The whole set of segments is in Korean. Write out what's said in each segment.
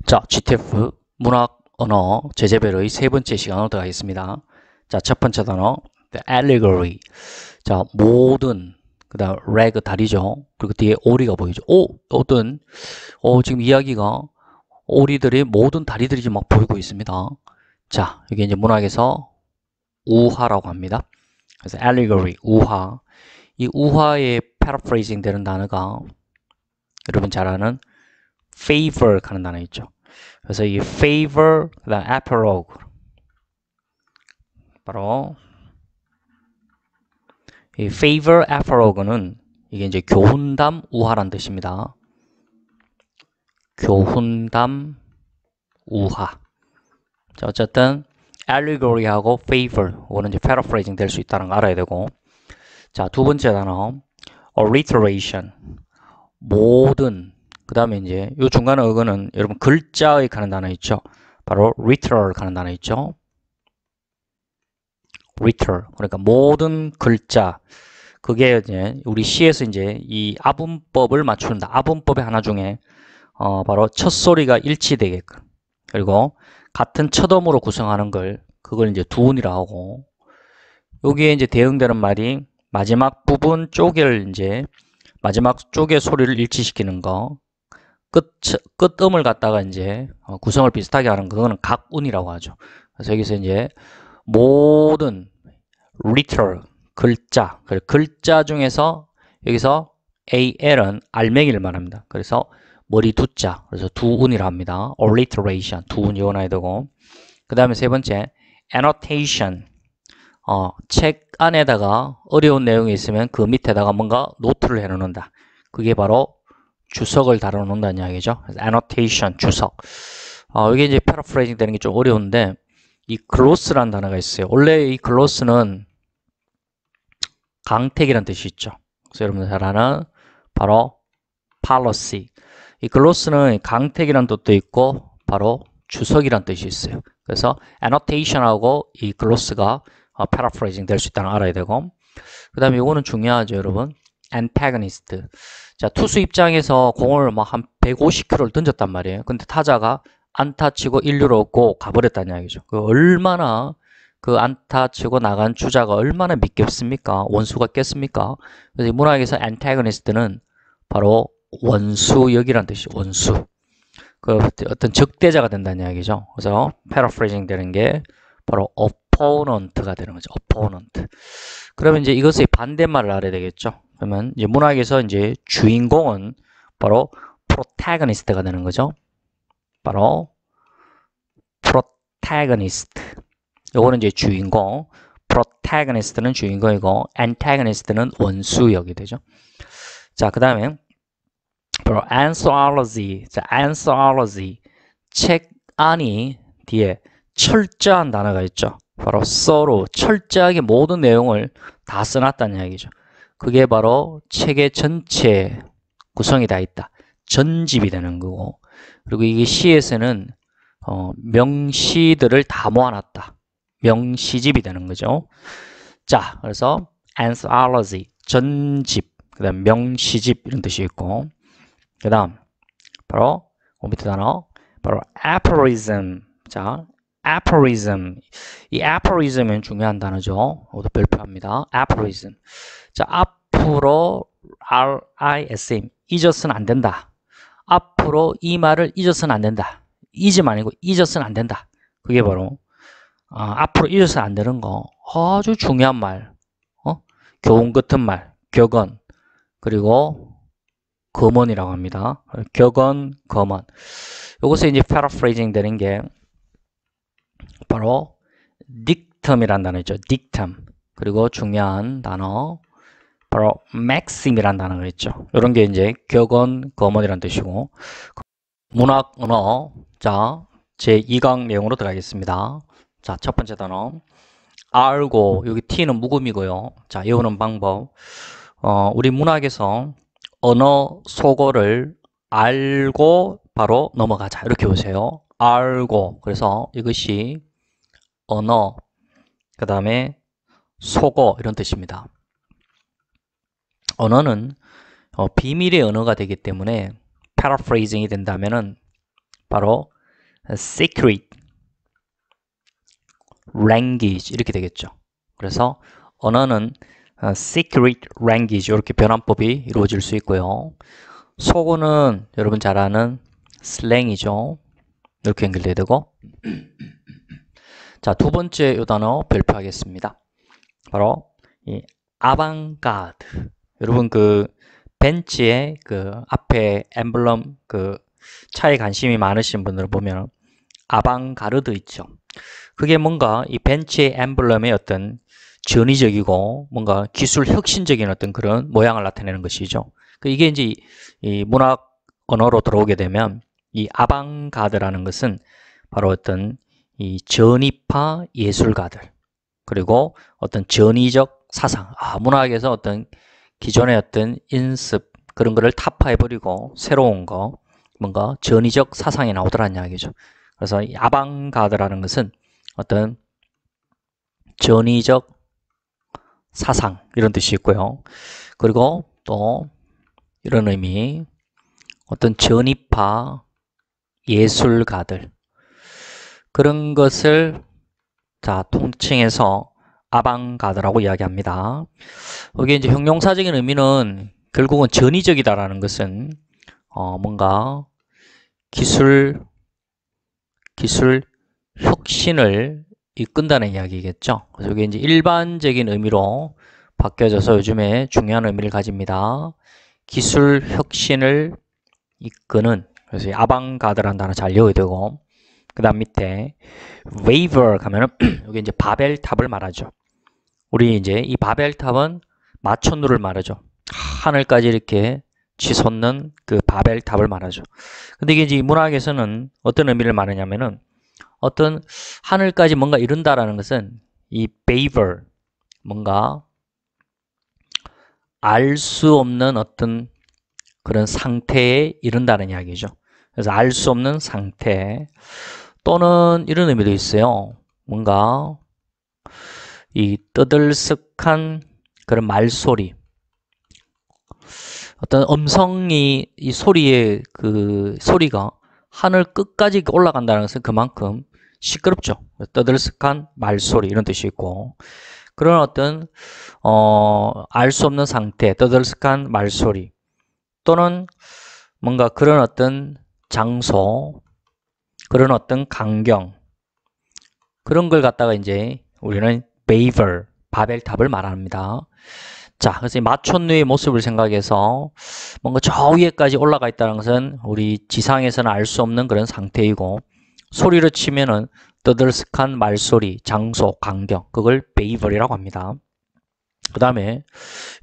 자, GTF 문학 언어 제재별의 세 번째 시간으로 들어가겠습니다. 자, 첫 번째 단어 the allegory. 자, 모든 그다음 rag 다리죠. 그리고 뒤에 오리가 보이죠. 어떤 지금 이야기가 오리들의 모든 다리들이 지금 막 보이고 있습니다. 자, 이게 이제 문학에서 우화라고 합니다. 그래서 allegory 우화. 이 우화의 paraphrasing 되는 단어가 여러분 잘 아는 favor 하는 단어 있죠. 그래서 이 favor, 그다음 apologue 바로 이 favor, apologue는 이게 이제 교훈담 우화란 뜻입니다. 교훈담 우화. 자, 어쨌든 allegory하고 favor, 이거는 이제 paraphrasing 될 수 있다는 거 알아야 되고. 자, 두 번째 단어 alliteration. 모든. 그 다음에 이제 요 중간에 이거는 여러분 글자의 가는 단어 있죠. 바로 literal 가는 단어 있죠. literal. 그러니까 모든 글자. 그게 이제 우리 시에서 이제 이 아분법을 맞춘다. 아분법의 하나 중에 바로 첫 소리가 일치되게끔. 그리고 같은 첫 음으로 구성하는 걸 그걸 이제 두운이라고 하고, 여기에 이제 대응되는 말이 마지막 부분 쪽을 이제 마지막 쪽의 소리를 일치시키는 거, 끝음을 갖다가 이제 구성을 비슷하게 하는 거, 그거는 각운이라고 하죠. 그래서 여기서 이제 모든 literal 글자 중에서 여기서 AL은 알맹이를 말합니다. 그래서 머리 두자, 그래서 두운이라 합니다. alliteration, 두운 이어놔야 되고. 그 다음에 세 번째 annotation. 책 안에다가 어려운 내용이 있으면 그 밑에다가 뭔가 노트를 해놓는다. 그게 바로 주석을 달아놓는다는 이야기죠. 그래서 annotation, 주석. 이게 이제 paraphrasing 되는 게 좀 어려운데, 이 글로스라는 단어가 있어요. 원래 이 글로스는 강택이라는 뜻이 있죠. 그래서 여러분들 잘 아는 바로 policy. 이 글로스는 강택이라는 뜻도 있고 바로 주석이라는 뜻이 있어요. 그래서 annotation하고 이 글로스가 paraphrasing 될 수 있다는 걸 알아야 되고, 그 다음에 이거는 중요하죠, 여러분. antagonist. 자, 투수 입장에서 공을 막 한 150km를 던졌단 말이에요. 근데 타자가 안타 치고 1루로 얻고 가버렸다는 이야기죠. 얼마나 그 안타 치고 나간 주자가 얼마나 믿겠습니까? 원수가 깼습니까? 그래서 이 문학에서 antagonist는 바로 원수역이라는 뜻이죠. 원수. 그 어떤 적대자가 된다는 이야기죠. 그래서 paraphrasing 되는 게 바로 opponent가 되는 거죠. opponent. 그러면 이제 이것의 반대말을 알아야 되겠죠. 그러면 이제 문학에서 이제 주인공은 바로 protagonist가 되는 거죠. 바로 protagonist. 요거는 이제 주인공, protagonist는 주인공이고 antagonist는 원수역이 되죠. 자, 그 다음에 바로 anthology. 자, anthology. 책 안이 뒤에 철저한 단어가 있죠. 바로 thorough. 철저하게 모든 내용을 다 써놨다는 이야기죠. 그게 바로 책의 전체 구성이 다 있다. 전집이 되는 거고, 그리고 이게 시에서는 명시들을 다 모아놨다. 명시집이 되는 거죠. 자, 그래서 anthology, 전집, 그 다음 명시집 이런 뜻이 있고, 그 다음 바로 밑에 단어 바로 aphorism. 자, aphorism. 이 aphorism은 중요한 단어죠. 이것도 별표합니다. aphorism. 자, 앞으로 RISM 잊어서는 안 된다. 앞으로 이 말을 잊어서는 안 된다. 잊으면 아니고 잊어서는 안 된다. 그게 바로 앞으로 잊어서는 안 되는 거, 아주 중요한 말, 교훈 같은 말, 격언, 그리고 거먼이라고 합니다. 격언, 거먼. 이것에 이제 paraphrasing 되는 게 바로 dictum이라는 단어 있죠. dictum. 그리고 중요한 단어 바로 maxim이라는 단어가 있죠. 이런 게 이제 격언, 거먼이라는 뜻이고, 문학 언어. 자, 제 2강 내용으로 들어가겠습니다. 자, 첫 번째 단어 알고, 여기 T는 묵음이고요. 자, 외우는 방법. 우리 문학에서 언어 속어를 알고 바로 넘어가자. 이렇게 보세요. 알고. 그래서 이것이 언어, 그 다음에 속어 이런 뜻입니다. 언어는 비밀의 언어가 되기 때문에 paraphrasing이 된다면은 바로 secret language 이렇게 되겠죠. 그래서 언어는 secret language 이렇게 변환법이 이루어질 수 있고요. 속어는 여러분 잘 아는 슬랭이죠. 이렇게 연결돼야 되고. 자, 두 번째 요 단어 발표하겠습니다. 바로 이 아방가드. 여러분 그 벤츠의 그 앞에 엠블럼 그 차에 관심이 많으신 분들 보면 아방가르드 있죠. 그게 뭔가 이 벤츠의 엠블럼의 어떤 전위적이고 뭔가 기술 혁신적인 어떤 그런 모양을 나타내는 것이죠. 이게 이제 이 문학 언어로 들어오게 되면 이 아방가드라는 것은 바로 어떤 이 전위파 예술가들 그리고 어떤 전위적 사상, 문학에서 어떤 기존의 어떤 인습 그런 거를 타파해버리고 새로운 거 뭔가 전위적 사상이 나오더라는 이야기죠. 그래서 이 아방가드라는 것은 어떤 전위적 사상 이런 뜻이 있고요. 그리고 또 이런 의미 어떤 전위파 예술가들 그런 것을 자 통칭해서 아방가드라고 이야기합니다. 여기 이제 형용사적인 의미는 결국은 전위적이다라는 것은 뭔가 기술 혁신을 이끈다는 이야기겠죠. 그래서 이게 이제 일반적인 의미로 바뀌어져서 요즘에 중요한 의미를 가집니다. 기술 혁신을 이끄는 그래서 아방가드라는 단어 잘 외워야 되고 그 다음 밑에 waver 가면은 여기 이제 바벨탑을 말하죠. 우리 이제 이 바벨탑은 마천루를 말하죠. 하늘까지 이렇게 치솟는 그 바벨탑을 말하죠. 근데 이게 이제 문학에서는 어떤 의미를 말하냐면은 어떤 하늘까지 뭔가 이룬다라는 것은 이 waver 뭔가 알 수 없는 어떤 그런 상태에 이른다는 이야기죠. 그래서 알 수 없는 상태 또는 이런 의미도 있어요. 뭔가 이 떠들썩한 그런 말소리 어떤 음성이 이 소리의 그 소리가 하늘 끝까지 올라간다는 것은 그만큼 시끄럽죠. 떠들썩한 말소리 이런 뜻이 있고 그런 어떤 알 수 없는 상태, 떠들썩한 말소리 또는 뭔가 그런 어떤 장소, 그런 어떤 광경 그런 걸 갖다가 이제 우리는 베이벌, 바벨탑을 말합니다. 자, 그래서 이 마촌루의 모습을 생각해서 뭔가 저 위에까지 올라가 있다는 것은 우리 지상에서는 알 수 없는 그런 상태이고 소리로 치면은 떠들썩한 말소리, 장소, 광경 그걸 베이벌이라고 합니다. 그 다음에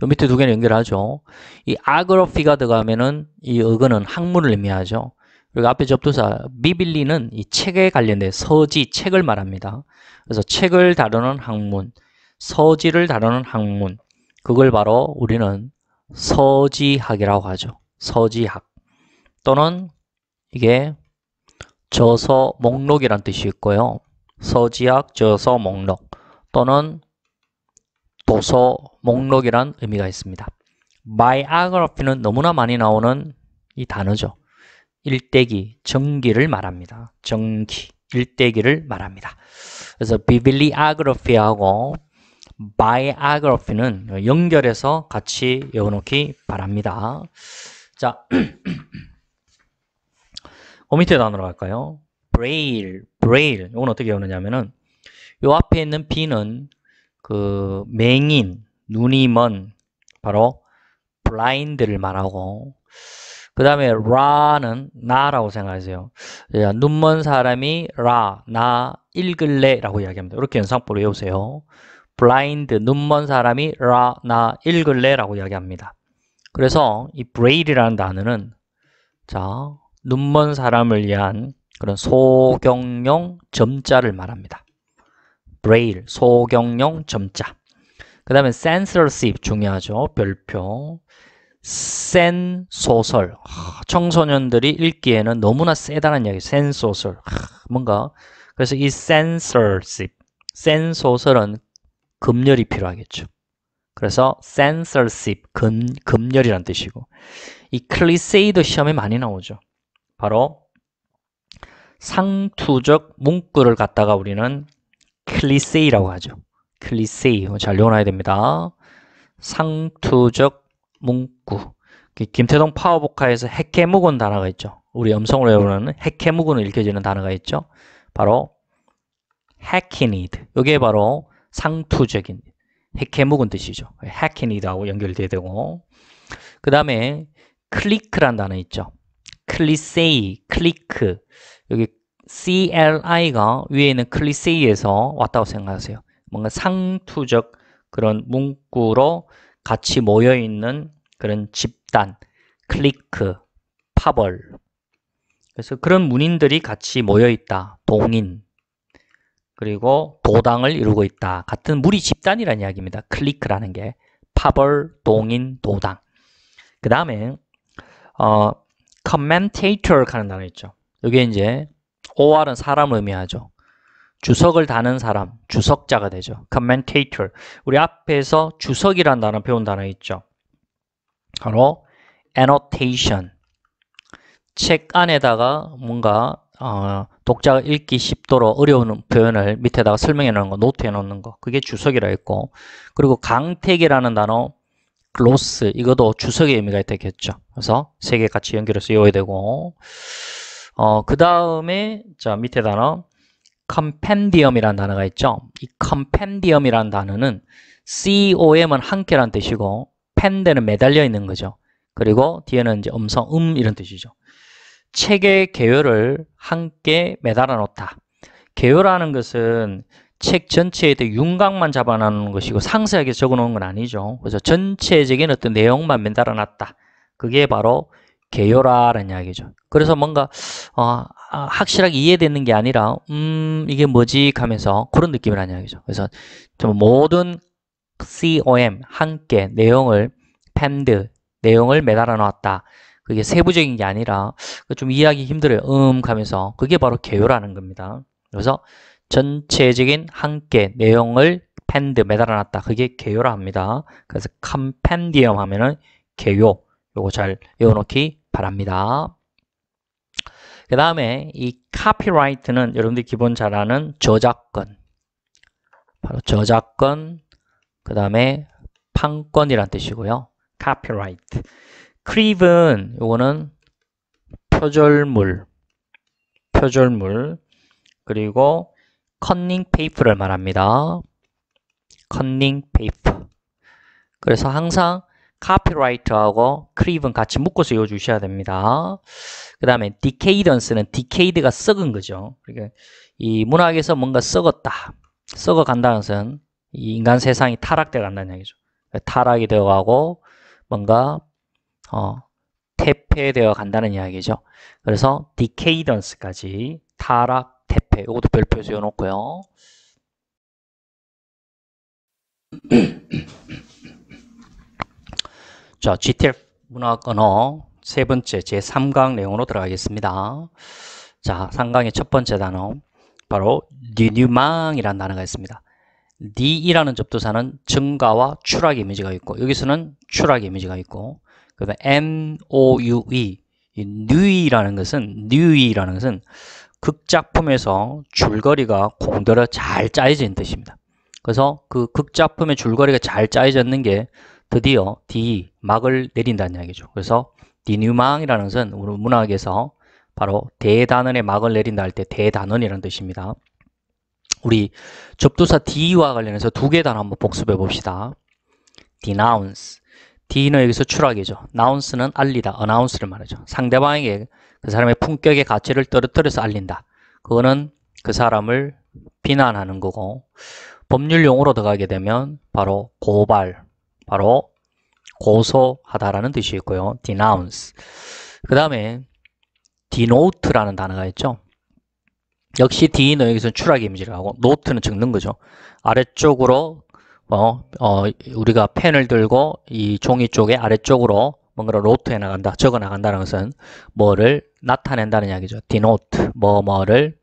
요 밑에 두 개는 연결하죠. 이 아그로피가 들어가면은 이 어근은 학문을 의미하죠. 그리고 앞에 접두사 비빌리는 이 책에 관련된 서지, 책을 말합니다. 그래서 책을 다루는 학문, 서지를 다루는 학문 그걸 바로 우리는 서지학이라고 하죠. 서지학 또는 이게 저서 목록이란 뜻이 있고요. 서지학, 저서 목록 또는 도서 목록이란 의미가 있습니다. biography는 너무나 많이 나오는 이 단어죠. 일대기, 정기를 말합니다. 정기, 일대기를 말합니다. 그래서 bibliography하고 biography는 연결해서 같이 외워놓기 바랍니다. 자, 그 밑에 단어로 갈까요? braille, braille. 이건 어떻게 외우느냐면은 요 앞에 있는 B는 그 맹인, 눈이 먼 바로 blind를 말하고 그 다음에 라는 나라고 생각하세요. 눈먼 사람이 나 읽을래 라고 이야기합니다. 이렇게 연상법으로 외우세요. blind, 눈먼 사람이 나 읽을래 라고 이야기합니다. 그래서 이 braille이라는 단어는 자 눈먼 사람을 위한 그런 소경용 점자를 말합니다. braille, 소경용 점자. 그 다음에 censorship 중요하죠. 별표. 센 소설. 청소년들이 읽기에는 너무나 세다는 이야기. 센 소설. 뭔가 그래서 이 censorship, 센 소설은 검열이 필요하겠죠. 그래서 censorship, 검열이란 뜻이고 이 클리세이도 시험에 많이 나오죠. 바로 상투적 문구를 갖다가 우리는 클리세이라고 하죠. 클리세이. 잘 외워놔야 됩니다. 상투적 문구. 김태동 파워보카에서 핵해묵은 단어가 있죠. 우리 음성으로 외우는 핵해묵은 읽혀지는 단어가 있죠. 바로 hackneyed. 이게 바로 상투적인 핵해묵은 뜻이죠. hackneyed하고 연결돼야 되고, 그 다음에 클리크란 단어 있죠. 클리세이, 클리크. 여기 CLI가 위에 있는 클리세이에서 왔다고 생각하세요. 뭔가 상투적 그런 문구로 같이 모여있는 그런 집단, 클리크, 파벌. 그래서 그런 문인들이 같이 모여있다. 동인. 그리고 도당을 이루고 있다. 같은 무리 집단이라는 이야기입니다. 클리크라는 게. 파벌, 동인, 도당. 그 다음에 commentator 하는 단어 있죠. 이게 이제 OR은 사람을 의미하죠. 주석을 다는 사람, 주석자가 되죠. commentator. 우리 앞에서 주석이라는 단어 배운 단어 있죠. 바로 annotation. 책 안에다가 뭔가 독자가 읽기 쉽도록 어려운 표현을 밑에다가 설명해 놓는 거, 노트해 놓는 거. 그게 주석이라 했고, 그리고 강택이라는 단어 글로스, 이것도 주석의 의미가 있겠죠. 그래서 세 개 같이 연결해서 외워야 되고, 그 다음에 자 밑에 단어 compendium이라는 단어가 있죠. 이 compendium이라는 단어는 COM은 함께라는 뜻이고, 펜데는 매달려 있는 거죠. 그리고 뒤에는 이제 음성, 이런 뜻이죠. 책의 개요를 함께 매달아 놓다. 개요라는 것은 책 전체에 대해 윤곽만 잡아놓는 것이고 상세하게 적어 놓은 건 아니죠. 그래서 전체적인 어떤 내용만 매달아 놨다. 그게 바로 개요라는 이야기죠. 그래서 뭔가 확실하게 이해되는 게 아니라 이게 뭐지 하면서 그런 느낌이라는 이야기죠. 그래서 좀 모든 COM 함께 내용을 펜드 내용을 매달아 놨다. 그게 세부적인 게 아니라 좀 이해하기 힘들어요. 하면서 그게 바로 개요라는 겁니다. 그래서 전체적인 함께 내용을 펜드 매달아 놨다. 그게 개요라 합니다. 그래서 컴펜디엄 하면은 개요. 요거 잘 외워놓기 바랍니다. 그 다음에 이 카피라이트는 여러분들이 기본 잘 아는 저작권. 바로 저작권, 그 다음에 판권이란 뜻이고요. 카피라이트. 크립은 요거는 표절물, 그리고 컨닝 페이퍼를 말합니다. 컨닝 페이퍼. 그래서 항상 카피라이트하고 크립은 같이 묶어서 외워주셔야 됩니다. 그 다음에 디케이던스는 디케이드가 썩은 거죠. 그러니까 이 문학에서 뭔가 썩었다. 썩어간다는 것은 이 인간 세상이 타락되어 간다는 얘기죠. 타락이 되어가고 뭔가 퇴폐되어 간다는 이야기죠. 그래서 디케이던스까지 타락, 퇴폐 이것도 별표에서 외워놓고요. 자, GTF 문학 언어 세 번째 제3강 내용으로 들어가겠습니다. 자, 3강의 첫 번째 단어 바로 디뉴망이라는 단어가 있습니다. D이라는 접두사는 증가와 추락 이미지가 있고 여기서는 추락 이미지가 있고 그 다음에 NOUE 이 뉴이라는 것은 극작품에서 줄거리가 공들여 잘 짜여진 뜻입니다. 그래서 그 극작품의 줄거리가 잘 짜여졌는 게 드디어 막을 내린다는 이야기죠. 그래서 디뉴망이라는 것은 우리 문학에서 바로 대단원의 막을 내린다 할 때 대단원이라는 뜻입니다. 우리 접두사 D와 관련해서 두 개 단어 한번 복습해 봅시다. denounce. D는 여기서 추락이죠. nounce는 알리다, announce를 말하죠. 상대방에게 그 사람의 품격의 가치를 떨어뜨려서 알린다. 그거는 그 사람을 비난하는 거고 법률 용어로 들어가게 되면 바로 고발, 바로 고소하다라는 뜻이 있고요. denounce. 그 다음에 denote라는 단어가 있죠. 역시 D는 여기서 추락 이미지를 하고 노트는 적는 거죠. 아래쪽으로 우리가 펜을 들고 이 종이 쪽에 아래쪽으로 뭔가를 노트해 나간다, 적어 나간다는 것은 뭐를 나타낸다는 이야기죠. denote, 뭐를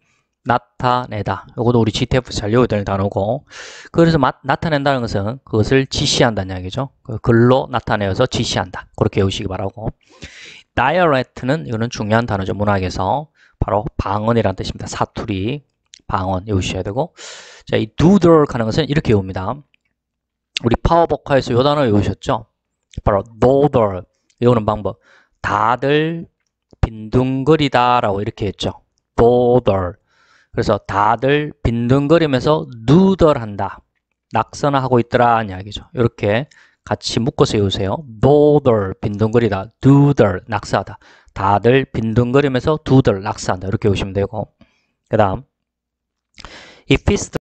나타내다. 이것도 우리 GTF 잘 외워야 되는 단어고 그래서 나타낸다는 것은 그것을 지시한다는 이야기죠. 글로 나타내어서 지시한다. 그렇게 외우시기 바라고. dialect는 이거는 중요한 단어죠. 문학에서 바로 방언이라는 뜻입니다. 사투리, 방언 외우셔야 되고, 자, 이 doodle 하는 것은 이렇게 외웁니다. 우리 파워보카에서 요 단어 외우셨죠? 바로 doodle 외우는 방법. 다들 빈둥거리다 라고 이렇게 했죠. doodle. 그래서 다들 빈둥거리면서 doodle 한다. 낙서나 하고 있더라 이야기죠. 이렇게 같이 묶어서 외우세요. doodle 빈둥거리다, doodle 낙서하다. 다들 빈둥거리면서 doodle 낙서한다. 이렇게 외우시면 되고, 그 다음 이 feast,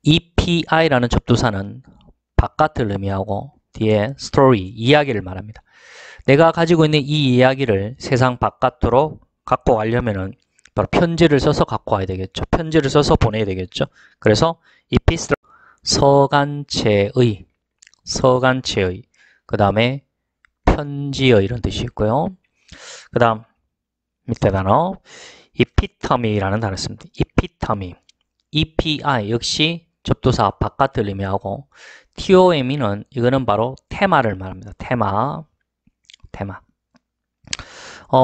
EPI라는 접두사는 바깥을 의미하고 뒤에 story, 이야기를 말합니다. 내가 가지고 있는 이 이야기를 세상 바깥으로 갖고 가려면은 바로 편지를 써서 갖고 와야 되겠죠. 편지를 써서 보내야 되겠죠. 그래서 이 feast, 서간체의, 그 다음에 편지의 이런 뜻이 있고요. 그 다음 밑에 단어 epitome라는 단어 씁니다. epitome, EPI 역시 접두사 바깥을 의미하고 TOME는 이거는 바로 테마를 말합니다. 테마.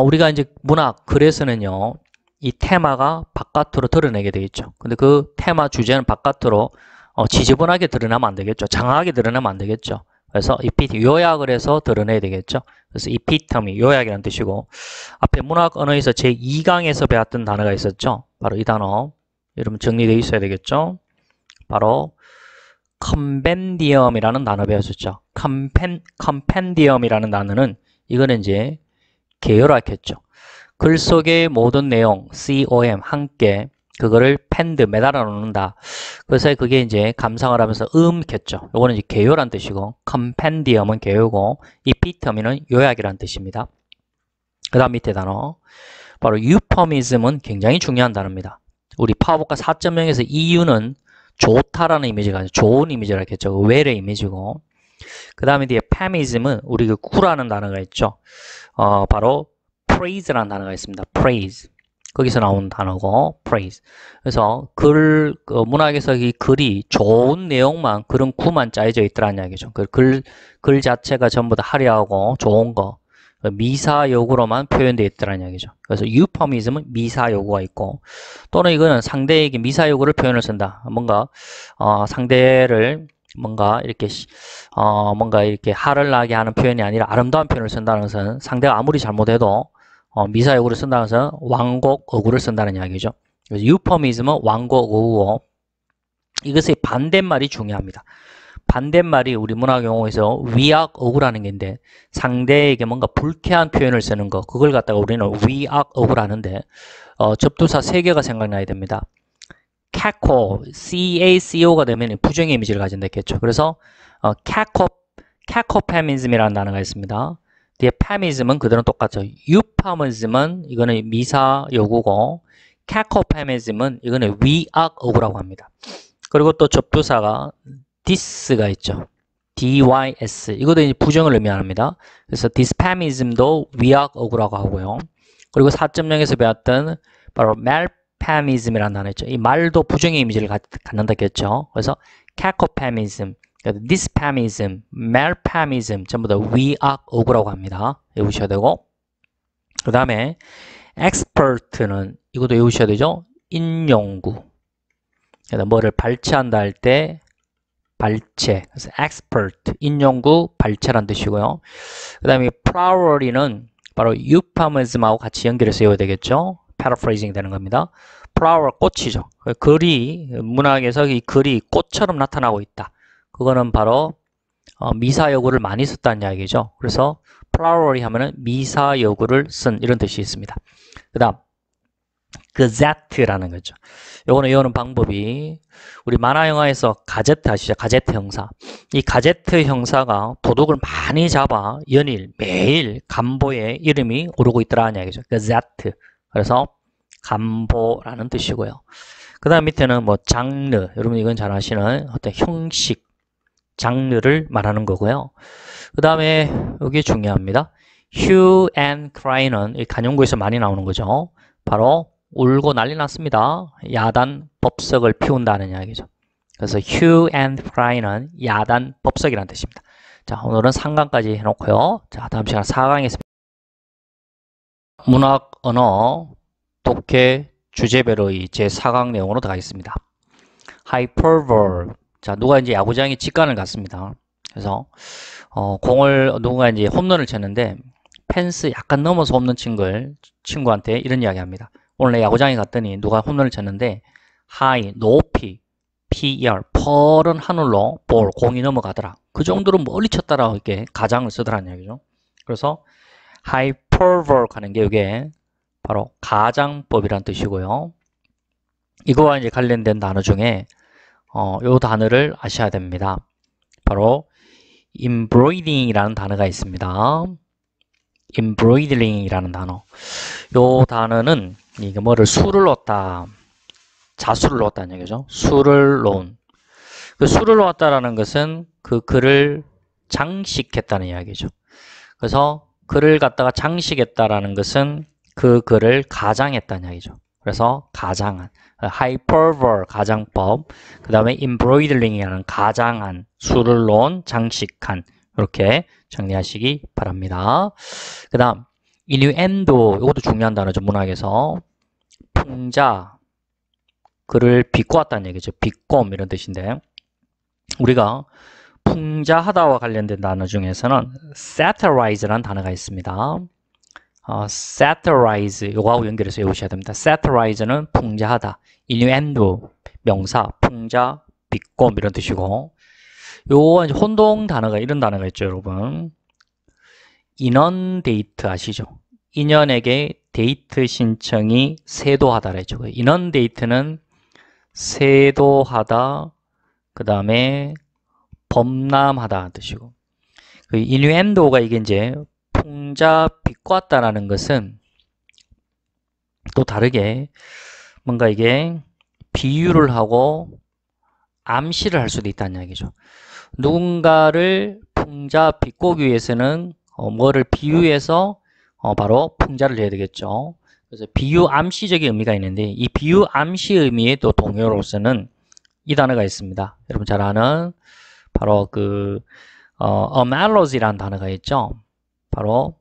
우리가 이제 문학 글에서는요, 이 테마가 바깥으로 드러내게 되어 있죠. 근데 그 테마 주제는 바깥으로 지저분하게 드러나면 안 되겠죠. 장황하게 드러나면 안 되겠죠. 그래서 요약을 해서 드러내야 되겠죠. 그래서 epitome, 요약이라는 뜻이고, 앞에 문학 언어에서 제2강에서 배웠던 단어가 있었죠. 바로 이 단어. 여러분 정리되어 있어야 되겠죠. 바로 컴펜디엄이라는 단어 배웠었죠. 컴펜디엄이라는 단어는 이거는 이제 계열화했죠. 글 속의 모든 내용, COM 함께 그거를 펜드 매달아 놓는다. 그래서 그게 이제 감상을 하면서 겠죠. 요거는 이제 계요란 뜻이고, 컴펜디엄은 계요고, 이피터미는 요약이란 뜻입니다. 그 다음 밑에 단어 바로 유퍼미즘은 굉장히 중요한 단어입니다. 우리 파워보카 4.0에서 이유는 좋다라는 이미지가 아니라 좋은 이미지라 했겠죠. 웰의 이미지고, 그 다음에 뒤에 페미즘은 우리 그 구라는 단어가 있죠. 바로 praise라는 단어가 있습니다. praise. 거기서 나온 단어고 praise. 그래서 문학에서 이 글이 좋은 내용만, 그런 구만 짜여져 있더라는 이야기죠. 글 자체가 전부 다 화려하고 좋은 거, 미사여구로만 표현되어 있더라는 이야기죠. 그래서 유퍼미즘은 미사여구가 있고, 또는 이거는 상대에게 미사여구를 표현을 쓴다. 뭔가 상대를 뭔가 이렇게 화를 나게 하는 표현이 아니라 아름다운 표현을 쓴다는 것은 상대가 아무리 잘못해도 미사여구를 쓴다는 것은 완곡어구를 쓴다는 이야기죠. 그래서 유퍼미즘은 완곡어구고, 이것의 반대말이 중요합니다. 반대말이 우리 문학 용어에서 위악어구라는 게 있는데, 상대에게 뭔가 불쾌한 표현을 쓰는 거, 그걸 갖다가 우리는 위악어구를 하는데, 접두사 3개가 생각나야 됩니다. CACO가 되면 부정의 이미지를 가진다 했겠죠. 그래서 cacophamism이라는 단어가 있습니다. 뒤에 페미즘은 그대로 똑같죠. 유파미즘은 이거는 미사 요구고, cacophamism은 이거는 위악어구라고 합니다. 그리고 또 접두사가 this가 있죠. dys. 이것도 이제 부정을 의미합니다. 그래서 dyspamism도 위악어구라고 하고요. 그리고 4.0에서 배웠던 바로 malpamism이라는 단어 있죠. 이 말도 부정의 이미지를 갖는다 했겠죠. 그래서 cacophamism, dyspamism, malpamism 전부 다 위악어구라고 합니다. 외우셔야 되고, 그 다음에 expert는 이것도 외우셔야 되죠. 인용구. 뭐를 발췌한다 할 때 발췌, 그래서 expert, 인용구, 발췌란 뜻이고요. 그 다음에 flowery는 바로 euphemism하고 같이 연결해서 외워야 되겠죠. paraphrasing 되는 겁니다. flower, 꽃이죠. 글이, 문학에서 이 글이 꽃처럼 나타나고 있다. 그거는 바로 미사여구를 많이 썼다는 이야기죠. 그래서 flowery 하면은 미사여구를 쓴 이런 뜻이 있습니다. 그 다음 gazette라는 거죠. 요거는 외우는 방법이 우리 만화 영화에서 가제트 아시죠? 가제트 형사. 이 가제트 형사가 도둑을 많이 잡아 연일 매일 간보의 이름이 오르고 있더라는 이야기죠. gazette. 그래서 간보라는 뜻이고요. 그 다음 밑에는 뭐 장르. 여러분 이건 잘 아시는 어떤 형식, 장르를 말하는 거고요. 그 다음에 여기 중요합니다. hue and cry는 이 간용구에서 많이 나오는 거죠. 바로 울고 난리 났습니다. 야단, 법석을 피운다는 이야기죠. 그래서 hue and cry는 야단, 법석이라는 뜻입니다. 자, 오늘은 3강까지 해놓고요. 자, 다음 시간 4강에서 문학 언어 독해 주제별로 이 제4강 내용으로 들어가 있습니다. hyperbole. 자, 누가 이제 야구장에 직관을 갔습니다. 그래서 공을 누군가 이제 홈런을 쳤는데 펜스 약간 넘어서 홈런 친 걸 친구한테 이런 이야기 합니다. 오늘 야구장에 갔더니 누가 홈런을 쳤는데 high, 높이, PER, 펄은 하늘로 볼, 공이 넘어가더라. 그 정도로 멀리 쳤다라고 이렇게 가장을 쓰더라는 이야기죠. 그래서 hyperbole 하는 게 이게 바로 가장법이란 뜻이고요. 이거와 이제 관련된 단어 중에 요 단어를 아셔야 됩니다. 바로 embroidering이라는 단어가 있습니다. embroidering이라는 단어. 요 단어는 이게 뭐를 수를 놓았다, 자수를 놓았다는 얘기죠. 수를 놓은. 그 수를 놓았다라는 것은 그 글을 장식했다는 이야기죠. 그래서 글을 갖다가 장식했다라는 것은 그 글을 가장했다는 이야기죠. 그래서 가장한, hyperbole 가장법, 그 다음에 embroidering이라는 가장한, 수를 놓은, 장식한, 이렇게 정리하시기 바랍니다. 그 다음 innuendo, 이것도 중요한 단어죠. 문학에서 풍자, 글을 비꼬았다는 얘기죠. 비꼼 이런 뜻인데, 우리가 풍자하다와 관련된 단어 중에서는 satirize라는 단어가 있습니다. satirize, 이거하고 연결해서 외우셔야 됩니다. satirize는 풍자하다, innuendo, 명사, 풍자, 비꼼 이런 뜻이고, 요거 이제 혼동 단어가 이런 단어가 있죠, 여러분. inundate 아시죠? 인연에게 데이트 신청이 세도하다라 했죠. inundate는 세도하다, 그 다음에 범람하다 뜻이고, 그 innuendo가 이게 이제 풍자 비꼬았다라는 것은 또 다르게 뭔가 이게 비유를 하고 암시를 할 수도 있다는 이야기죠. 누군가를 풍자 비꼬기 위해서는 뭐를 비유해서 바로 풍자를 해야 되겠죠. 그래서 비유 암시적인 의미가 있는데, 이 비유 암시 의미의 또 동요로서는 이 단어가 있습니다. 여러분 잘 아는 바로 그 analogy라는 단어가 있죠. 바로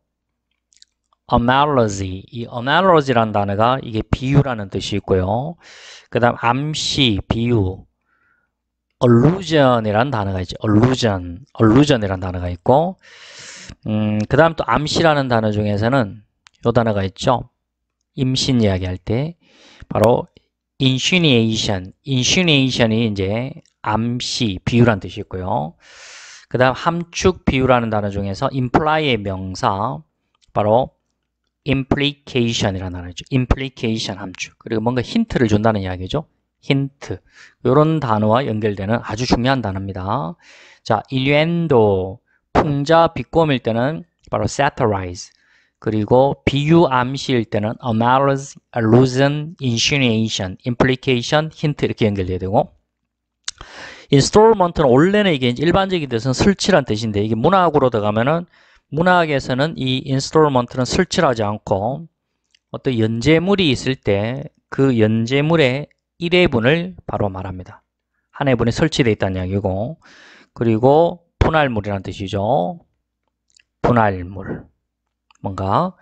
analogy, 이 analogy라는 단어가 이게 비유라는 뜻이 있고요. 그 다음 암시, 비유, allusion이라는 단어가 있죠. allusion이라는 단어가 있고, 그 다음 또 암시라는 단어 중에서는 이 단어가 있죠. 임신 이야기할 때 바로 insinuation이 이제 암시, 비유라는 뜻이 있고요. 그 다음 함축 비유라는 단어 중에서 imply의 명사, 바로 implication이라는 단어죠. implication 함축. 그리고 뭔가 힌트를 준다는 이야기죠. 힌트. 이런 단어와 연결되는 아주 중요한 단어입니다. 자, innuendo, 풍자 비꼼일 때는 바로 satirize. 그리고 비유 암시일 때는 analogy, allusion, insinuation, implication, 힌트 이렇게 연결돼야 되고, installment는 원래는 이게 일반적인 뜻은 설치란 뜻인데, 이게 문학으로 들어가면은 문학에서는 이 installment는 설치를 하지 않고 어떤 연재물이 있을 때 그 연재물의 1회분을 바로 말합니다. 한 회분이 설치되어 있다는 이야기고, 그리고 분할물이라는 뜻이죠. 분할물. 뭔가.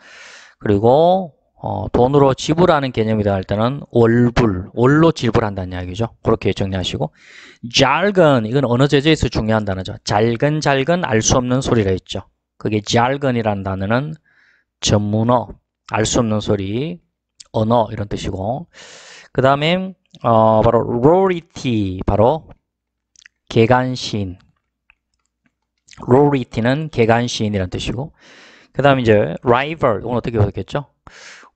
그리고 돈으로 지불하는 개념이다 할 때는 월로 지불한다는 이야기죠. 그렇게 정리하시고, jargon, 이건 언어 제재에서 중요한 단어죠. 잘근 알 수 없는 소리가 있죠. 그게 jargon이라는 단어는 전문어, 알 수 없는 소리, 언어 이런 뜻이고, 그 다음에 바로 rarity, 바로 개간시인, rarity는 개간시인이라는 뜻이고, 그 다음에 이제 rival, 이건 어떻게 보겠죠?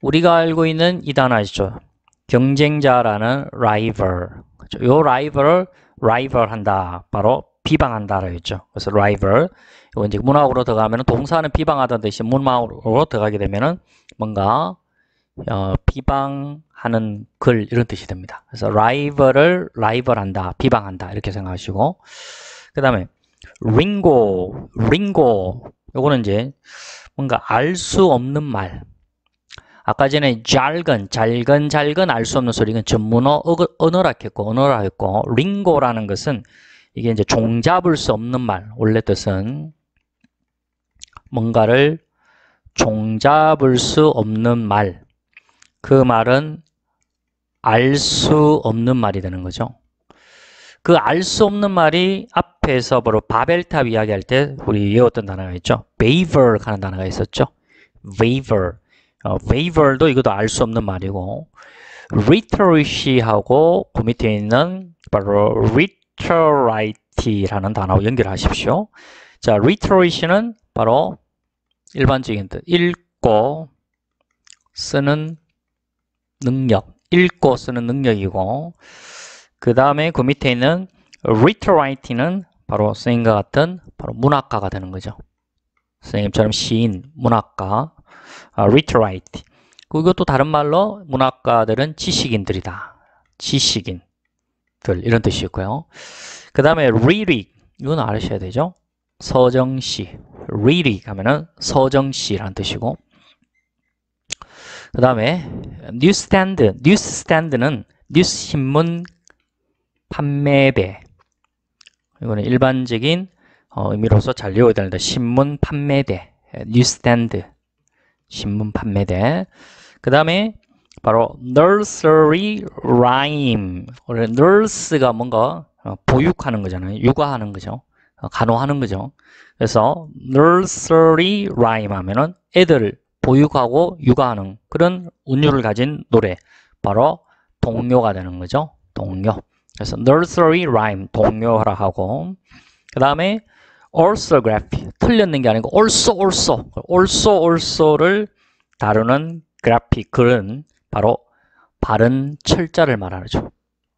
우리가 알고 있는 이 단어 아시죠? 경쟁자라는 rival. 그렇죠? 요 rival을 rival 한다, 바로 비방한다라고 했죠. 그래서 rival. 이거 이제 문학으로 들어가면 동사는 비방하다는 뜻이 문학으로 들어가게 되면은 뭔가 비방하는 글 이런 뜻이 됩니다. 그래서 rival을 rival한다, 비방한다 이렇게 생각하시고, 그 다음에 ringo. 요거는 이제 뭔가 알 수 없는 말. 아까 전에 jargon 알 수 없는 소리, 이건 전문어 언어라 했고, ringo라는 것은 이게 이제 종잡을 수 없는 말. 원래 뜻은 뭔가를 종잡을 수 없는 말. 그 말은 알 수 없는 말이 되는 거죠. 그 알 수 없는 말이 앞에서 바로 바벨탑 이야기할 때 우리 외웠던 단어가 있죠. waver 하는 단어가 있었죠. waver. waver도 이것도 알 수 없는 말이고, literacy하고 그 밑에 있는 바로 literacy라는 단어와 연결하십시오. 자, literacy는 바로 일반적인 뜻, 읽고 쓰는 능력, 읽고 쓰는 능력이고, 그 다음에 그 밑에 있는 literati는 바로 선생님과 같은 바로 문학가가 되는 거죠. 선생님처럼 시인, 문학가, literati. 그것도 다른 말로 문학가들은 지식인들이다. 지식인들 이런 뜻이고요. 그 다음에 lyric, 이건 알으셔야 되죠. 서정시, lyric 하면은 서정시라는 뜻이고, 그 다음에 newsstand는 뉴스 신문 판매배. 이거는 일반적인 의미로서 잘 외워야 됩니다. 신문 판매대, newsstand, 신문 판매대. 그 다음에 바로 nursery rhyme. 원래 nurse가 뭔가 보육하는 거잖아요. 육아하는 거죠. 간호하는 거죠. 그래서 nursery rhyme 하면은 애들을 보육하고 육아하는 그런 운율을 가진 노래, 바로 동요가 되는 거죠. 동요. 그래서 nursery rhyme, 동요라 하고, 그 다음에 orthography, 틀렸는 게 아니고 also를 다루는 그래픽, 글은 바로 바른 철자를 말하죠.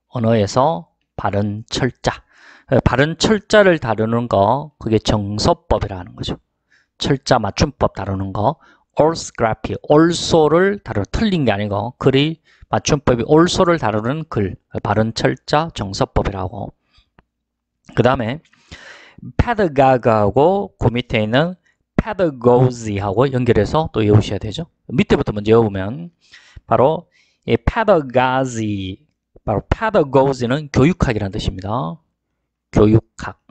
언어에서 바른 철자. 바른 철자를 다루는 거, 그게 정서법이라는 거죠. 철자 맞춤법 다루는 거, orthography, also를 다루는, 틀린 게 아니고 글이 맞춤법이 also를 다루는 글, 바른 철자 정서법이라고. 그 다음에 pedagogue하고 그 밑에 있는 pedagogy하고 연결해서 또 외우셔야 되죠. 밑에부터 먼저 외우면 바로 이 pedagogy, 바로 pedagogy는 교육학이라는 뜻입니다. 교육학.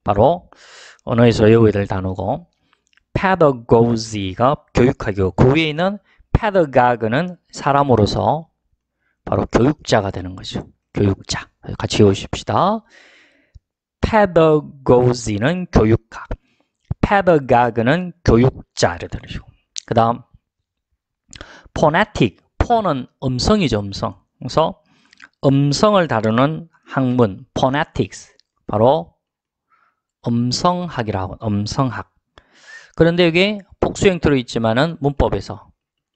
바로 언어에서 외워야 될 단어고, pedagogy가 교육학이고, 그 위에 있는 pedagogue는 사람으로서 바로 교육자가 되는 거죠. 교육자. 같이 외우십시다. pedagogsy는 교육학, pedagogue는 교육자 이렇게 되죠. 그 다음 phonetic, 폰은 음성이죠. 음성. 그래서 음성을 다루는 학문, phonetics, 바로 음성학이라고, 음성학. 그런데 이게 복수 형태로 있지만은 문법에서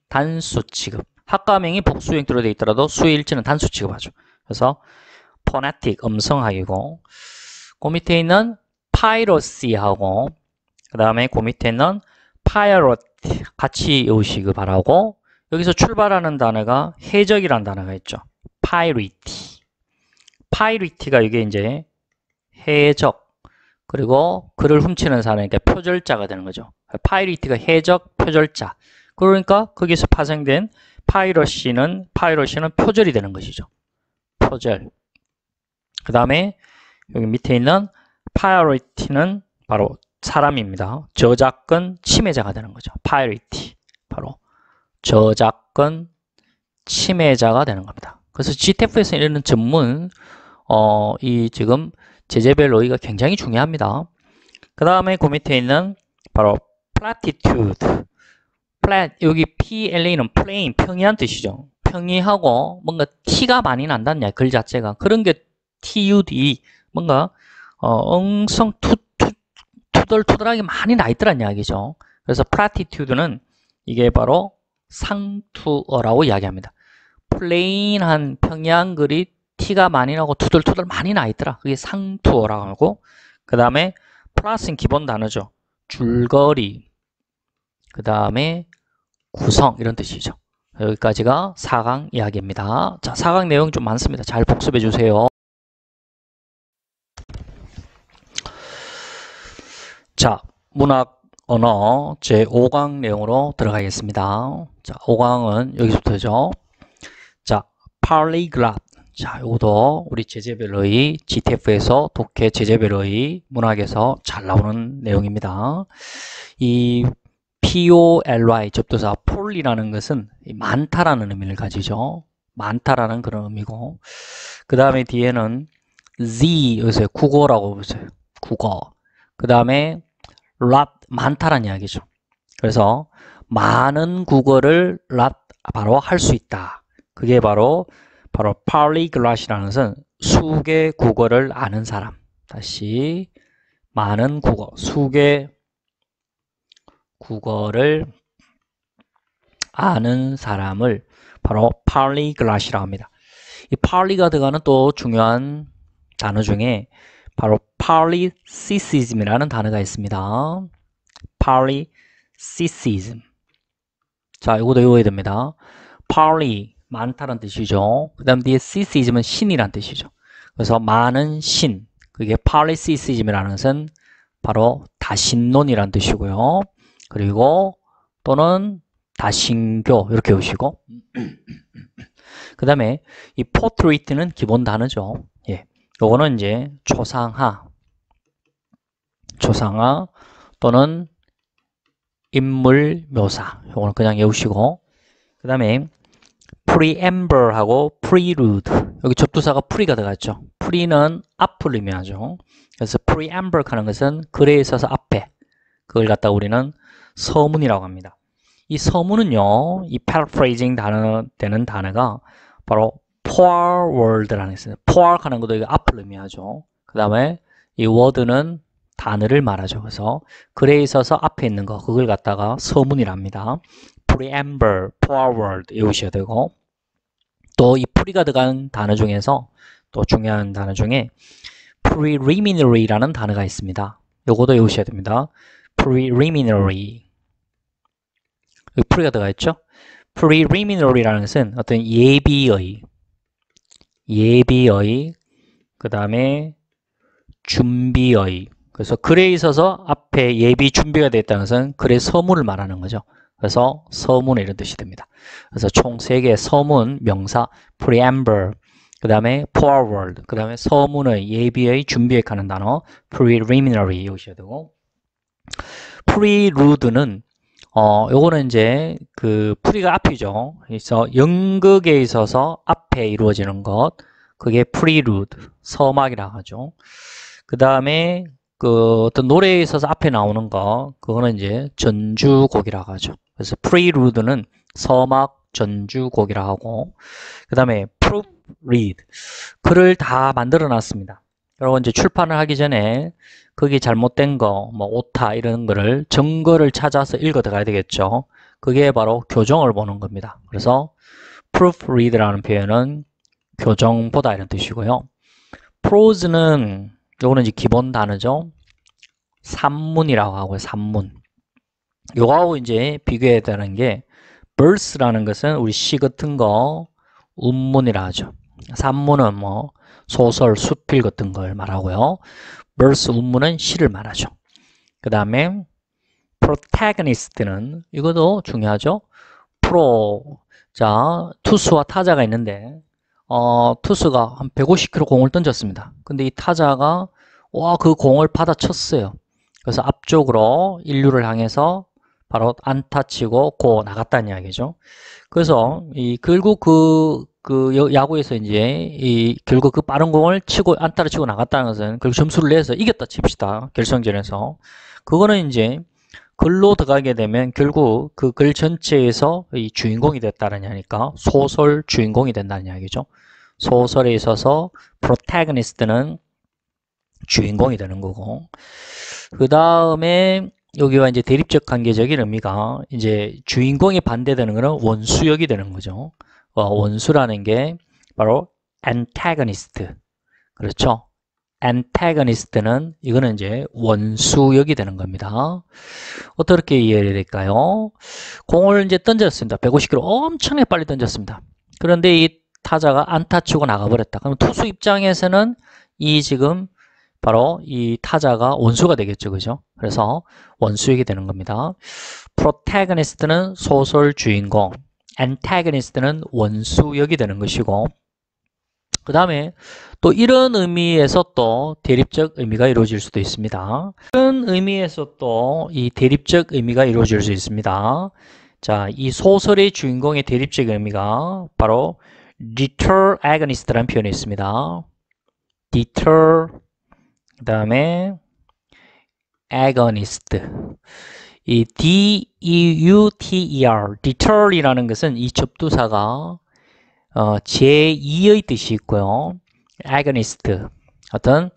단수 취급. 학과명이 복수 형태로 되어 있더라도 수의 일치는 단수 취급하죠. 그래서 phonetic, 음성학이고, 그 밑에 있는 piracy하고, 그 다음에 그 밑에 있는 pirate 같이 외우시기 바라고, 여기서 출발하는 단어가 해적이라는 단어가 있죠. pirate. pirate가 이게 이제 해적, 그리고 글을 훔치는 사람이니까 표절자가 되는 거죠. pirate가 해적, 표절자. 그러니까 거기서 파생된 piracy는 표절이 되는 것이죠. 표절. 그 다음에 여기 밑에 있는 pirate는 바로 사람입니다. 저작권 침해자가 되는 거죠. pirate. 바로 저작권 침해자가 되는 겁니다. 그래서 GTF에서 이런 전문 이 지금 제재별 어휘가 굉장히 중요합니다. 그 다음에 그 밑에 있는 바로 platitude. 여기 PLA는 plain, 평이한 뜻이죠. 평이하고 뭔가 티가 많이 난다는 글 자체가. 그런 게 TUD, 뭔가 투덜투덜하게 많이 나 있더란 이야기죠. 그래서 platitude는 이게 바로 상투어라고 이야기합니다. plain한 평이한 글이 티가 많이 나고 투덜투덜 많이 나 있더라. 그게 상투어라고 하고, 그 다음에 플러스는 기본 단어죠. 줄거리, 그 다음에 구성 이런 뜻이죠. 여기까지가 4강 이야기입니다. 자, 4강 내용 좀 많습니다. 잘 복습해 주세요. 자, 문학 언어 제5강 내용으로 들어가겠습니다. 자, 5강은 여기서부터죠. 자, polyglot. 자, 이것도 우리 제재별어의 GTF에서 독해 제재별어의 문학에서 잘 나오는 내용입니다. 이 poly 접두사 폴이라는 것은 많다라는 의미를 가지죠. 많다라는 그런 의미고, 그 다음에 뒤에는 z 여기서 국어라고 보세요. 국어. 그 다음에 lot 많다라는 이야기죠. 그래서 많은 국어를 lot 바로 할 수 있다. 그게 바로 polyglot이라는 것은 수개 국어를 아는 사람. 다시 많은 국어, 수개 국어를 아는 사람을 바로 polyglot이라고 합니다. 이 poly가 들어가는 또 중요한 단어 중에 바로 polycysism이라는 단어가 있습니다. polycysism. 자, 이것도 외워야 됩니다. poly, 많다는 뜻이죠. 그 다음 뒤에 cysism은 신이란 뜻이죠. 그래서 많은 신, 그게 polycysism이라는 것은 바로 다신론이란 뜻이고요. 그리고 또는 다신교 이렇게 보시고 그 다음에 이 portrait는 기본 단어죠. 예, 요거는 이제 초상화 또는 인물 묘사, 요거는 그냥 외우시고 그 다음에 preamble하고 prelude, 여기 접두사가 pre가 들어갔죠. pre는 앞을 의미하죠. 그래서 preamble 하는 것은 글에 있어서 앞에, 그걸 갖다 우리는 서문이라고 합니다. 이 서문은요, 이 paraphrasing 되는 단어가 바로 forward라는 게 있어요. forward 하는 것도 이게 앞을 의미하죠. 그 다음에 이 word는 단어를 말하죠. 그래서 글에 있어서 앞에 있는 거, 그걸 갖다가 서문이랍니다. preamble, forward 외우셔야 되고, 또 이 pre가 들어간 단어 중에서 또 중요한 단어 중에 preliminary라는 단어가 있습니다. 요것도 외우셔야 됩니다. preliminary. 여기 pre가 들어가 있죠? preliminary라는 것은 어떤 예비의, 그 다음에 준비의, 그래서 글에 있어서 앞에 예비 준비가 되어 있다는 것은 글의 서문을 말하는 거죠. 그래서 서문 이런 뜻이 됩니다. 그래서 총 3개의 서문, 명사, preamble, 그 다음에 forward, 그 다음에 서문의, 예비의, 준비에 하는 단어 preliminary 외우셔야 되고, prelude는 요거는 이제 그 pre가 앞이죠. 그래서 연극에 있어서 앞에 이루어지는 것, 그게 prelude, 서막이라고 하죠. 그 다음에 그 어떤 노래에 있어서 앞에 나오는 거, 그거는 이제 전주곡이라고 하죠. 그래서 prelude는 서막 전주곡이라고 하고, 그 다음에 proofread, 글을 다 만들어 놨습니다. 여러분 이제 출판을 하기 전에 거기 잘못된 거, 뭐 오타 이런 거를 증거를 찾아서 읽어 들어가야 되겠죠. 그게 바로 교정을 보는 겁니다. 그래서 proofread라는 표현은 교정보다 이런 뜻이고요. prose는 요거는 이제 기본 단어죠. 산문이라고 하고요. 산문. 요거하고 이제 비교해야 되는 게 verse라는 것은 우리 시 같은 거 운문이라 하죠. 산문은 뭐 소설, 수필 같은 걸 말하고요. verse 운문은 시를 말하죠. 그 다음에 protagonist는 이것도 중요하죠. 자, 투수와 타자가 있는데 투수가 한 150km 공을 던졌습니다. 근데 이 타자가 그 공을 받아쳤어요. 그래서 앞쪽으로 인류를 향해서 바로 안타 치고 고 나갔다는 이야기죠. 그래서 결국 야구에서 이제 결국 그 빠른 공을 치고 안타를 치고 나갔다는 것은 결국 점수를 내서 이겼다 칩시다. 결승전에서. 그거는 이제 글로 들어가게 되면 결국 그 글 전체에서 이 주인공이 됐다는 이야기니까 소설 주인공이 된다는 이야기죠. 소설에 있어서 protagonist는 주인공이 되는 거고, 그 다음에 여기와 이제 대립적 관계적인 의미가 이제 주인공이 반대되는 거는 원수역이 되는 거죠. 원수라는 게 바로 antagonist. 그렇죠? antagonist는 이거는 이제 원수역이 되는 겁니다. 어떻게 이해해야 될까요? 공을 이제 던졌습니다. 150km 엄청나게 빨리 던졌습니다. 그런데 이 타자가 안타 치고 나가버렸다. 그럼 투수 입장에서는 지금 바로 이 타자가 원수가 되겠죠. 그죠? 그래서 원수역이 되는 겁니다. protagonist는 소설 주인공, antagonist는 원수역이 되는 것이고, 그 다음에 또 이런 의미에서 또 대립적 의미가 이루어질 수도 있습니다. 이런 의미에서 또 이 대립적 의미가 이루어질 수 있습니다. 자, 이 소설의 주인공의 대립적 의미가 바로 deter agonist라는 표현이 있습니다. deter, 그 다음에 agonist. 이 D-E-U-T-E-R, deter이라는 것은 이 접두사가 제2의 뜻이 있고요. agonist, 어떤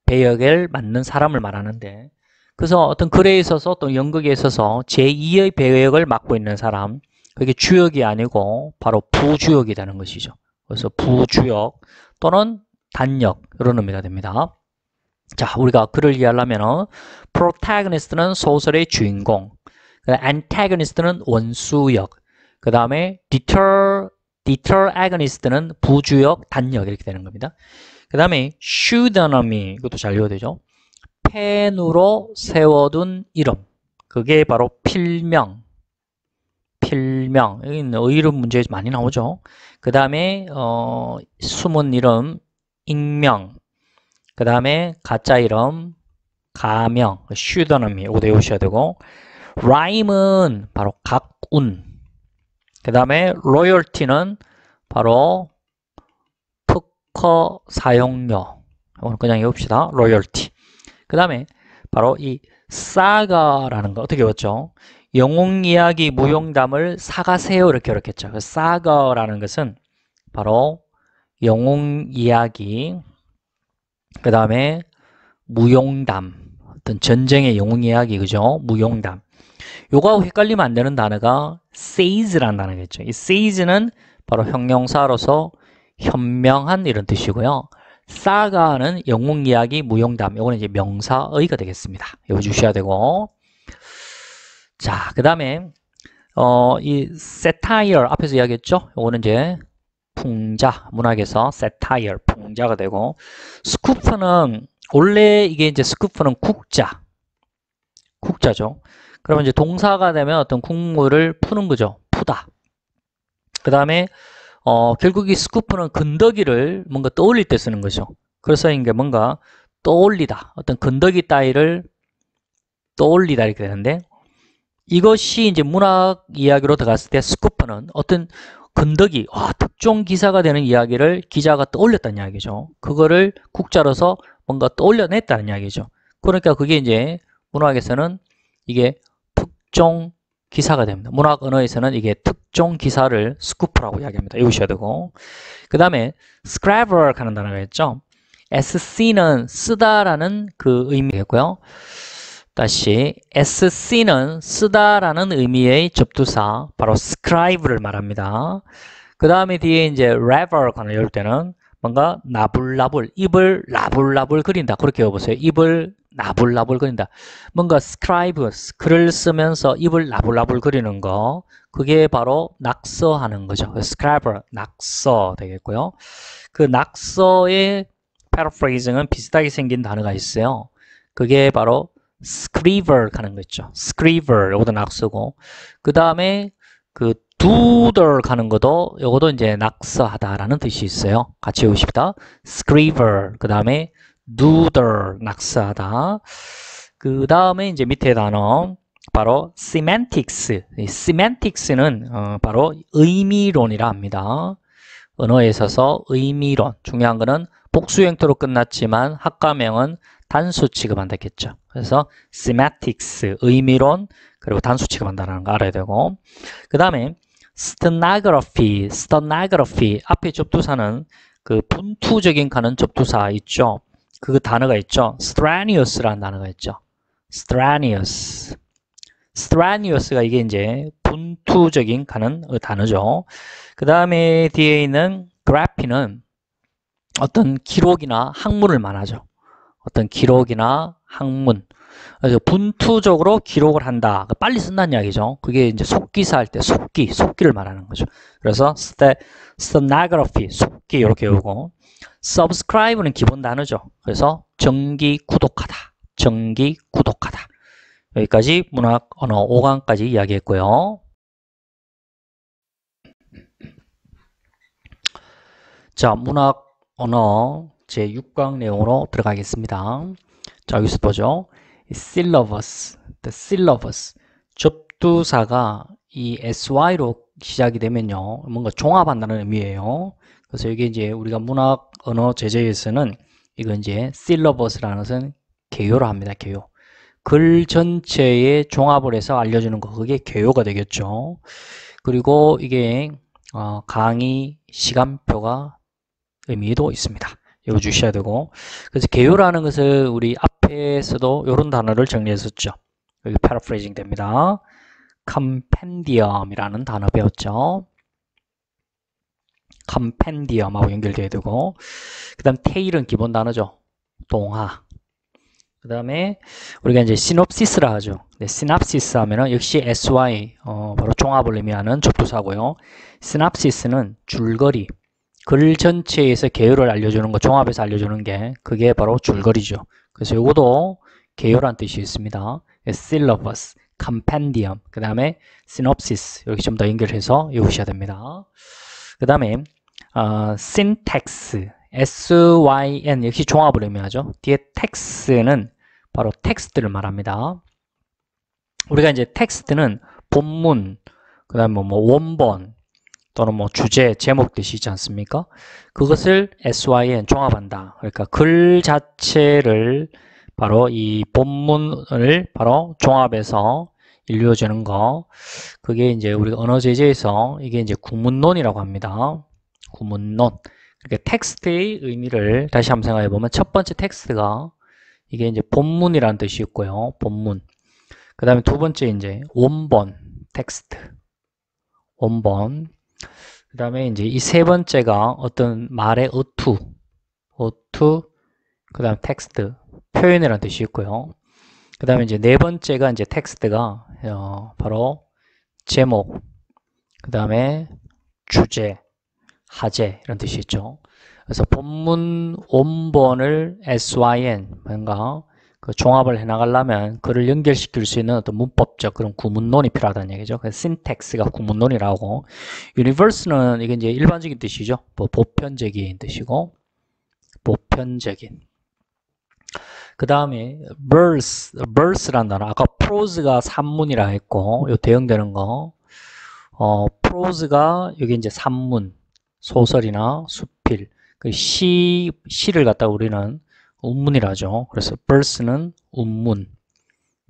배역을 맡는 사람을 말하는데, 그래서 어떤 글에 있어서 또 연극에 있어서 제2의 배역을 맡고 있는 사람, 그게 주역이 아니고 바로 부주역이 되는 것이죠. 그래서 부주역 또는 단역, 이런 의미가 됩니다. 자, 우리가 글을 이해하려면 protagonist는 소설의 주인공, antagonist는 원수역, 그 다음에 deter agonist는 부주역, 단역 이렇게 되는 겁니다. 그 다음에 pseudonym, 이것도 잘 읽어야 되죠. 펜으로 세워둔 이름, 그게 바로 필명. 여기는 이름 문제 많이 나오죠. 그 다음에 숨은 이름, 익명. 그 다음에 가짜 이름, 가명, pseudonym 이거 외우셔야 되고, rhyme은 바로 각운. 그 다음에 royalty는 바로 특허 사용료. 오늘 그냥 외웁시다. royalty. 그 다음에 바로 이 사가라는 거 어떻게 외웠죠? 영웅 이야기 무용담을 사가세요 이렇게 했죠. 사가라는 것은 바로 영웅 이야기, 그 다음에 무용담, 어떤 전쟁의 영웅 이야기, 그죠? 무용담. 요거하고 헷갈리면 안 되는 단어가 says라는 단어가 있죠. 이 says는 바로 형용사로서 현명한 이런 뜻이고요. 사가는 영웅 이야기, 무용담. 요거는 이제 명사의가 되겠습니다. 이거 주셔야 되고. 자, 그 다음에 이 satire 앞에서 이야기했죠. 요거는 이제 풍자, 문학에서 satire, 풍자가 되고, 스쿠프는 원래 이게 이제 스쿠프는 국자죠. 그러면 이제 동사가 되면 어떤 국물을 푸는 거죠. 푸다. 그 다음에 결국 이 스쿠프는 건더기를 뭔가 떠올릴 때 쓰는 거죠. 그래서 이게 뭔가 떠올리다, 어떤 건더기 따위를 떠올리다 이렇게 되는데, 이것이 이제 문학 이야기로 들어갔을 때 스쿠프는 어떤 건더기, 특종 기사가 되는 이야기를 기자가 떠올렸다는 이야기죠. 그거를 국자로서 뭔가 떠올려냈다는 이야기죠. 그러니까 그게 이제 문학에서는 이게 특종 기사가 됩니다. 문학 언어에서는 이게 특종 기사를 스쿠프라고 이야기합니다. 외우셔야 되고. 그 다음에 scribe 하는 단어가 있죠. sc는 쓰다라는 그 의미겠고요. 다시 sc는 쓰다라는 의미의 접두사 바로 scribe를 말합니다. 그 다음에 뒤에 이제 ravel 하는 이럴 때는 뭔가 나불나불, 입을 나불나불 그린다. 그렇게 해보세요. 입을 나불나불 그린다. 뭔가 scribe, 글을 쓰면서 입을 나불나불 그리는 거, 그게 바로 낙서하는 거죠. scribe, 낙서 되겠고요. 그 낙서의 paraphrasing은 비슷하게 생긴 단어가 있어요. 그게 바로 scriver 하는 거 있죠. scriver, 요것도 낙서고. 그 다음에 그 doodle 하는 것도, 요것도 이제 낙서하다라는 뜻이 있어요. 같이 외우십시다. scriver, 그 다음에 doodle, 낙서하다. 그 다음에 이제 밑에 단어, 바로 semantics. 이 semantics는 바로 의미론이라 합니다. 언어에 있어서 의미론. 중요한 거는 복수 형태로 끝났지만 학과명은 단수 취급한다겠죠. 그래서 semantics, 의미론, 그리고 단수 취급한다는 거 알아야 되고. 그 다음에 stenography, 앞에 접두사는 그 분투적인 가는 접두사 있죠. 그 단어가 있죠. strenuous라는 단어가 있죠. strenuous가 이게 이제 분투적인 가는 단어죠. 그 다음에 뒤에 있는 graph는 어떤 기록이나 학문을 말하죠. 어떤 기록이나 학문. 그래서 분투적으로 기록을 한다. 빨리 쓴다는 이야기죠. 그게 이제 속기사 할 때 속기를 말하는 거죠. 그래서 stenography, 속기 이렇게 외우고, subscribe는 기본 단어죠. 그래서 정기 구독하다. 여기까지 문학 언어 5강까지 이야기했고요. 자, 문학 언어 제6강 내용으로 들어가겠습니다. 자, 여기서 보죠. syllabus, the syllabus. 접두사가 이 sy로 시작이 되면요, 뭔가 종합한다는 의미예요. 그래서 이게 이제 우리가 문학 언어 제재에서는 이거 이제 syllabus라는 것은 개요로 합니다. 개요. 글 전체에 종합을 해서 알려주는 거, 그게 개요가 되겠죠. 그리고 이게 강의 시간표가 의미도 있습니다. 이거 주셔야 되고, 그래서 개요라는 것을 우리 앞에서도 이런 단어를 정리했었죠. 여기 패러프레이징 됩니다. 컴펜디엄이라는 단어 배웠죠. 컴펜디엄하고 연결돼야 되고, 그 다음 테일은 기본 단어죠. 동화. 그 다음에 우리가 이제 시놉시스라 하죠. 네, 시놉시스 하면은 역시 SY, 바로 종합을 의미하는 접두사고요. 시놉시스는 줄거리, 글 전체에서 개요를 알려주는 거, 종합해서 알려주는 게 그게 바로 줄거리죠. 그래서 이것도 개요란 뜻이 있습니다. syllabus, compendium, 그 다음에 synopsis, 이렇게 좀 더 연결해서 외우셔야 됩니다. 그 다음에 syntax, SYN, 역시 종합을 의미하죠. 뒤에 text는 바로 텍스트를 말합니다. 우리가 이제 텍스트는 본문, 그 다음에 뭐 원본, 또는 뭐 주제, 제목 뜻이 있지 않습니까? 그것을 SYN 종합한다. 그러니까 글 자체를 바로 이 본문을 바로 종합해서 일루어주는 거. 그게 이제 우리가 언어 제재에서 이게 이제 구문론이라고 합니다. 구문론. 그러니까 텍스트의 의미를 다시 한번 생각해 보면 첫 번째 텍스트가 이게 이제 본문이라는 뜻이 있고요. 본문. 그 다음에 두 번째 이제 원본, 텍스트. 원본. 그 다음에 이제 이 세 번째가 어떤 말의 어투, 그 다음 텍스트, 표현이라는 뜻이 있고요. 그 다음에 이제 네 번째가 이제 텍스트가 바로 제목, 그 다음에 주제, 하제 이런 뜻이 있죠. 그래서 본문 원본을 SYN 뭔가 그 종합을 해나가려면 그를 연결시킬 수 있는 어떤 문법적 그런 구문론이 필요하다는 얘기죠. 그래서 syntax가 구문론이라고, universe는 이게 이제 일반적인 뜻이죠. 뭐 보편적인 뜻이고, 보편적인. 그 다음에 verse라는 단어, 아까 prose가 산문이라 했고, 요 대응되는 거, prose가 여기 이제 산문, 소설이나 수필, 시를 갖다 우리는 운문이라 하죠. 그래서 verse는 운문.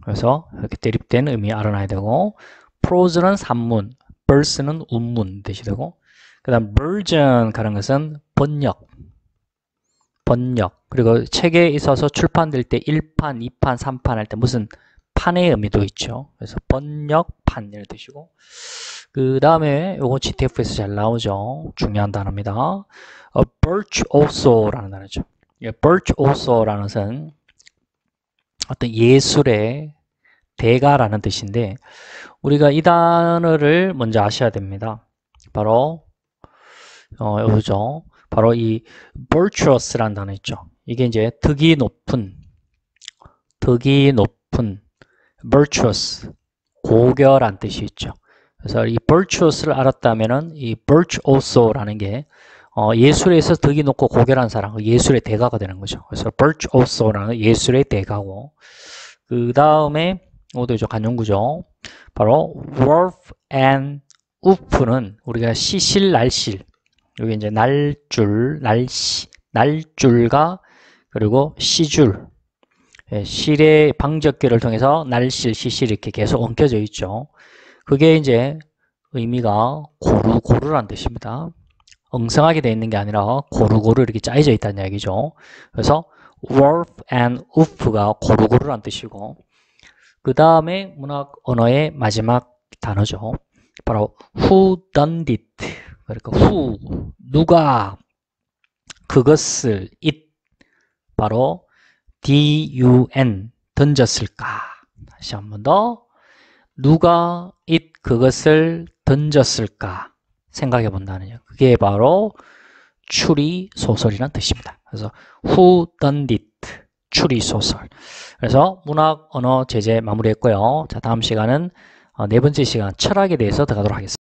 그래서 이렇게 대립된 의미 알아놔야 되고, prose는 산문, verse는 운문 뜻이 되고, 그 다음 version 가는 것은 번역. 그리고 책에 있어서 출판될 때 1판, 2판, 3판 할 때 무슨 판의 의미도 있죠. 그래서 번역판 이런 뜻이고, 그 다음에 요거 GTF에서 잘 나오죠. 중요한 단어입니다. virtuoso라는 단어죠. virtuoso라는 것은 어떤 예술의 대가라는 뜻인데, 우리가 이 단어를 먼저 아셔야 됩니다. 바로 여기죠. 바로 이 virtuous라는 단어 있죠. 이게 이제 덕이 높은, virtuous, 고결한 뜻이 있죠. 그래서 이 virtuous를 알았다면은 이 virtuoso라는 게 예술에서 덕이 높고 고결한 사람, 예술의 대가가 되는 거죠. 그래서 virtuoso라는 예술의 대가고, 그 다음에 이것도 이제 관용구죠. 바로 wolf and woof는 우리가 시실, 날실, 여기 이제 날줄, 날줄과 그리고 시줄, 실의 방적계를 통해서 날실, 시실 이렇게 계속 엉켜져 있죠. 그게 이제 의미가 고루고루란 뜻입니다. 엉성하게 되어 있는 게 아니라 고루고루 이렇게 짜여져 있다는 얘기죠. 그래서 wolf and woof가 고루고루란 뜻이고, 그 다음에 문학 언어의 마지막 단어죠. 바로 who done it. 그러니까 who, 누가 그것을, it, 바로 dun, 던졌을까. 다시 한 번 더. 누가 it, 그것을 던졌을까 생각해 본다는 얘기. 그게 바로 추리소설이라는 뜻입니다. 그래서 who done it, 추리소설. 그래서 문학 언어 제재 마무리했고요. 자, 다음 시간은 네 번째 시간 철학에 대해서 들어가도록 하겠습니다.